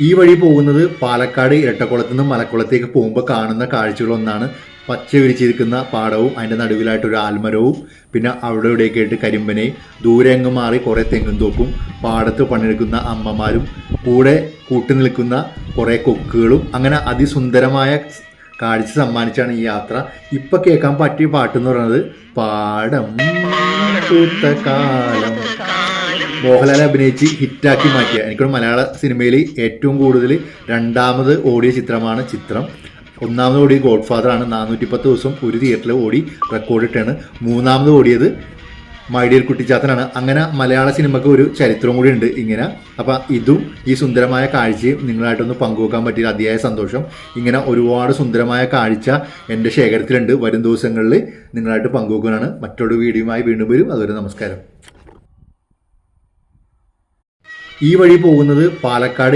ഈ വഴി പോകുന്നത് പാലക്കാട് ഇരട്ടക്കുളത്ത് നിന്ന് മലക്കുളത്തേക്ക് പോകുമ്പോൾ കാണുന്ന കാഴ്ചകളൊന്നാണ്. പച്ച വിരിച്ചിരിക്കുന്ന പാടവും അതിൻ്റെ നടുവിലായിട്ടൊരു ആൽമരവും പിന്നെ അവിടെ ഇവിടെയൊക്കെ ആയിട്ട് കരിമ്പനയും ദൂരെ എങ്ങും മാറി കുറേ തെങ്ങും തോപ്പും പാടത്ത് പണിയെടുക്കുന്ന അമ്മമാരും കൂടെ കൂട്ടി നിൽക്കുന്ന കുറേ കൊക്കുകളും അങ്ങനെ അതിസുന്ദരമായ കാഴ്ച സമ്മാനിച്ചാണ് ഈ യാത്ര. ഇപ്പം കേൾക്കാൻ പറ്റിയ പാട്ടെന്ന് പറയുന്നത് പാടം പൂത്ത കാലം. മോഹൻലാൽ അഭിനയിച്ച് ഹിറ്റാക്കി മാറ്റിയ എനിക്കൊരു മലയാള സിനിമയിൽ ഏറ്റവും കൂടുതൽ രണ്ടാമത് ഓടിയ ചിത്രമാണ് ചിത്രം. ഒന്നാമത് ഓടിയ ഗോഡ് ഫാദർ ആണ്. 410 ദിവസം ഒരു തിയേറ്ററിൽ ഓടി റെക്കോർഡിട്ടാണ്. മൂന്നാമത് ഓടിയത് മൈഡിയർ കുട്ടിച്ചാത്തനാണ്. അങ്ങനെ മലയാള സിനിമയ്ക്ക് ഒരു ചരിത്രം കൂടി ഉണ്ട് ഇങ്ങനെ. അപ്പം ഇതും ഈ സുന്ദരമായ കാഴ്ചയും നിങ്ങളായിട്ടൊന്ന് പങ്കുവെക്കാൻ പറ്റിയ അതിയായ സന്തോഷം. ഇങ്ങനെ ഒരുപാട് സുന്ദരമായ കാഴ്ച എൻ്റെ ശേഖരത്തിലുണ്ട്. വരും ദിവസങ്ങളിൽ നിങ്ങളായിട്ട് പങ്കുവെക്കാനാണ്. മറ്റൊരു വീഡിയോയുമായി വീണ്ടും വരും. അതുവരെ നമസ്കാരം. ഈ വഴി പോകുന്നത് പാലക്കാട്